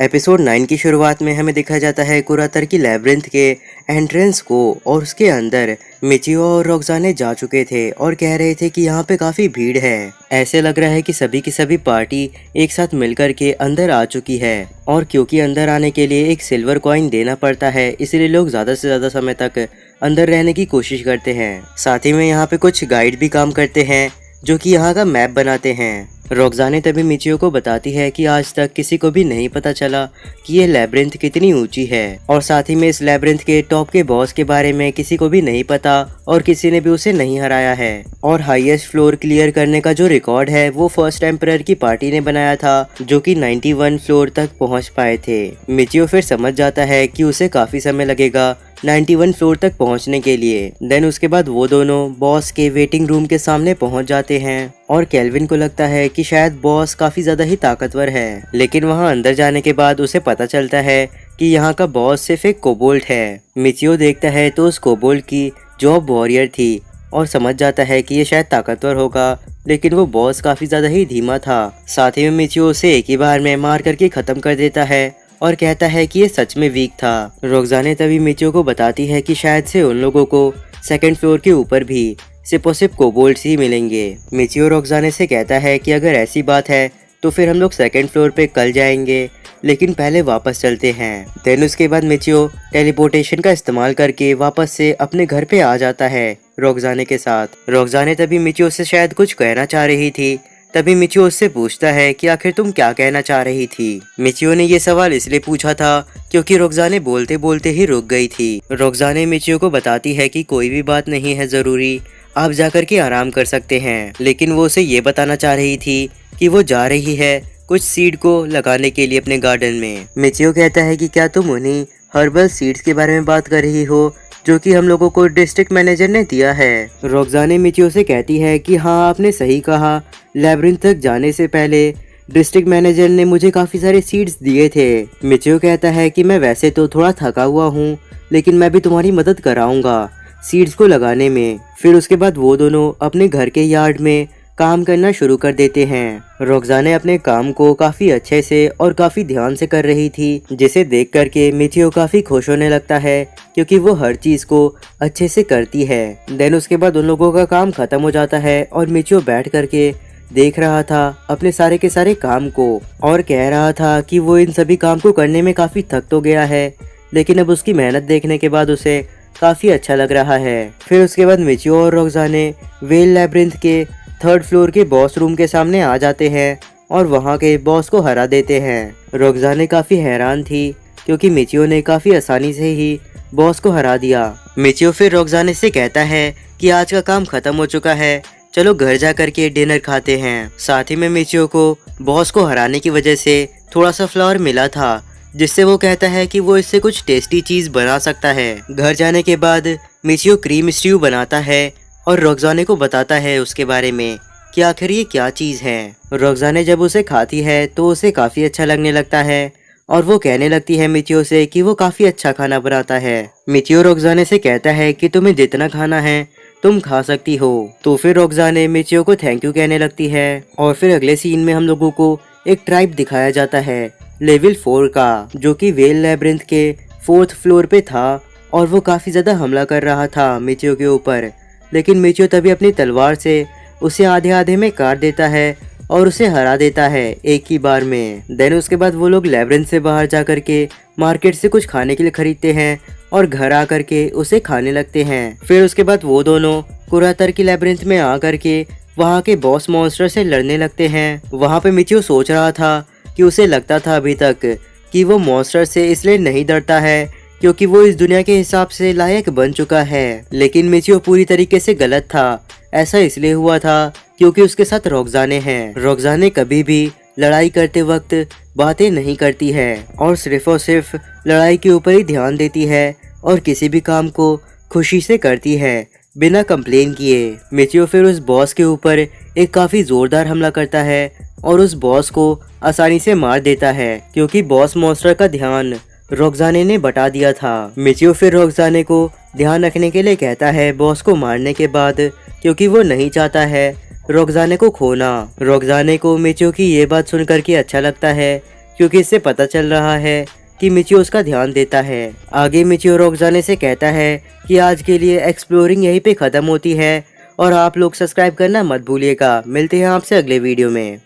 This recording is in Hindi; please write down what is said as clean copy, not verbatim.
एपिसोड 9 की शुरुआत में हमें दिखाया जाता है कुरातर की लैब्रिंथ के एंट्रेंस को और उसके अंदर मिचियो और रोक्साने जा चुके थे और कह रहे थे कि यहाँ पे काफी भीड़ है। ऐसे लग रहा है कि सभी की सभी पार्टी एक साथ मिलकर के अंदर आ चुकी है और क्योंकि अंदर आने के लिए एक सिल्वर कॉइन देना पड़ता है इसलिए लोग ज्यादा से ज्यादा समय तक अंदर रहने की कोशिश करते हैं। साथ ही में यहाँ पे कुछ गाइड भी काम करते हैं जो कि यहाँ का मैप बनाते हैं। रोक्साने तभी मिचियो को बताती है कि आज तक किसी को भी नहीं पता चला कि ये लैब्रिंथ कितनी ऊंची है और साथ ही में इस लैब्रिंथ के टॉप के बॉस के बारे में किसी को भी नहीं पता और किसी ने भी उसे नहीं हराया है। और हाईएस्ट फ्लोर क्लियर करने का जो रिकॉर्ड है वो फर्स्ट एम्परर की पार्टी ने बनाया था जो कि 91 फ्लोर तक पहुंच पाए थे। मिचियो फिर समझ जाता है कि उसे काफी समय लगेगा 91 फ्लोर तक पहुंचने के लिए। देन उसके बाद वो दोनों बॉस के वेटिंग रूम के सामने पहुंच जाते हैं और केल्विन को लगता है कि शायद बॉस काफी ज्यादा ही ताकतवर है, लेकिन वहां अंदर जाने के बाद उसे पता चलता है कि यहाँ का बॉस सिर्फ एक कोबोल्ट है। मिचियो देखता है तो उस कोबोल्ट की जॉब वॉरियर थी और समझ जाता है कि ये शायद ताकतवर होगा, लेकिन वो बॉस काफी ज्यादा ही धीमा था। साथ ही में मिचियो उसे एक ही बार में मार करके खत्म कर देता है और कहता है कि ये सच में वीक था। रोक्साने तभी मिचियो को बताती है कि शायद से उन लोगों को सेकंड फ्लोर के ऊपर भी सिर्फ और सिर्फ कोबोल्ट्स ही मिलेंगे। मिचियो रोक्साने से कहता है कि अगर ऐसी बात है तो फिर हम लोग सेकंड फ्लोर पे कल जाएंगे, लेकिन पहले वापस चलते हैं। देन उसके बाद मिचियो टेलीपोर्टेशन का इस्तेमाल करके वापस से अपने घर पे आ जाता है रोक्साने के साथ। रोक्साने तभी मिचियो से शायद कुछ कहना चाह रही थी, तभी मिचियो उससे पूछता है कि आखिर तुम क्या कहना चाह रही थी। मिचियो ने ये सवाल इसलिए पूछा था क्योंकि रोक्साने बोलते बोलते ही रुक गई थी। रोक्साने मिचियो को बताती है कि कोई भी बात नहीं है जरूरी, आप जाकर के आराम कर सकते हैं, लेकिन वो उसे ये बताना चाह रही थी कि वो जा रही है कुछ सीड को लगाने के लिए अपने गार्डन में। मिचियो कहता है कि क्या तुम उन्हीं हर्बल सीड्स के बारे में बात कर रही हो जो कि हम लोगों को डिस्ट्रिक्ट मैनेजर ने दिया है। रोक्साने मिचियो से कहती है कि हाँ आपने सही कहा, लैब्रिंथ तक जाने से पहले डिस्ट्रिक्ट मैनेजर ने मुझे काफी सारे सीड्स दिए थे। मिचियो कहता है कि मैं वैसे तो थोड़ा थका हुआ हूँ, लेकिन मैं भी तुम्हारी मदद कराऊंगा सीड्स को लगाने में। फिर उसके बाद वो दोनों अपने घर के यार्ड में काम करना शुरू कर देते हैं। रोक्साने अपने काम को काफी अच्छे से और काफी ध्यान से कर रही थी, जिसे देख करके मिचियो काफी खुश होने लगता है क्योंकि वो हर चीज को अच्छे से करती है। देन उसके बाद उन लोगों का काम खत्म हो जाता है और मिचियो बैठ करके देख रहा था अपने सारे के सारे काम को और कह रहा था कि वो इन सभी काम को करने में काफी थक तो गया है, लेकिन अब उसकी मेहनत देखने के बाद उसे काफी अच्छा लग रहा है। फिर उसके बाद मिचियो और रोक्साने वेल लैब्रिंथ के थर्ड फ्लोर के बॉस रूम के सामने आ जाते हैं और वहां के बॉस को हरा देते हैं। रोक्साने काफी हैरान थी क्योंकि मिचियो ने काफी आसानी से ही बॉस को हरा दिया। मिचियो फिर रोक्साने से कहता है कि आज का काम खत्म हो चुका है, चलो घर जा करके डिनर खाते हैं। साथ ही में मिचियो को बॉस को हराने की वजह से थोड़ा सा फ्लावर मिला था, जिससे वो कहता है कि वो इससे कुछ टेस्टी चीज बना सकता है। घर जाने के बाद मिचियो क्रीम स्ट्यू बनाता है और रोक्साने को बताता है उसके बारे में कि आखिर ये क्या चीज है। रोक्साने जब उसे खाती है तो उसे काफी अच्छा लगने लगता है और वो कहने लगती है मिचियो से कि वो काफी अच्छा खाना बनाता है। मिचियो रोक्साने से कहता है कि तुम्हें जितना खाना है तुम खा सकती हो। तो फिर रोक्साने मिचियो को थैंक यू कहने लगती है और फिर अगले सीन में हम लोगों को एक ट्राइब दिखाया जाता है लेवल 4 का, जो कि वेल लैब्रिंथ के 4th फ्लोर पे था और वो काफी ज्यादा हमला कर रहा था मिचियो के ऊपर, लेकिन मिचियो तभी अपनी तलवार से उसे आधे आधे में काट देता है और उसे हरा देता है एक ही बार में। देन उसके बाद वो लोग लैब्रिंथ से बाहर जा करके मार्केट से कुछ खाने के लिए खरीदते हैं और घर आ करके उसे खाने लगते हैं। फिर उसके बाद वो दोनों कुरातर की लैब्रिंथ में आ करके वहाँ के बॉस मॉन्स्टर से लड़ने लगते हैं। वहाँ पे मिचियो सोच रहा था कि उसे लगता था अभी तक कि वो मॉन्स्टर से इसलिए नहीं डरता है क्योंकि वो इस दुनिया के हिसाब से लायक बन चुका है, लेकिन मिचियो पूरी तरीके से गलत था। ऐसा इसलिए हुआ था क्योंकि उसके साथ रोक्साने हैं। रोक्साने कभी भी लड़ाई करते वक्त बातें नहीं करती है और सिर्फ लड़ाई के ऊपर ही ध्यान देती है और किसी भी काम को खुशी से करती है बिना कंप्लेन किए। मिचियो फिर उस बॉस के ऊपर एक काफी जोरदार हमला करता है और उस बॉस को आसानी से मार देता है क्योंकि बॉस मॉन्स्टर का ध्यान रोक्साने ने बटा दिया था। मिचियो फिर रोक्साने को ध्यान रखने के लिए कहता है बॉस को मारने के बाद, क्योंकि वो नहीं चाहता है रोक्साने को खोना। रोक्साने को मिचियो की ये बात सुनकर के अच्छा लगता है क्योंकि इससे पता चल रहा है कि मिचियो उसका ध्यान देता है। आगे मिचियो रोकजाने से कहता है कि आज के लिए एक्सप्लोरिंग यहीं पे खत्म होती है और आप लोग सब्सक्राइब करना मत भूलिएगा। मिलते हैं आपसे अगले वीडियो में।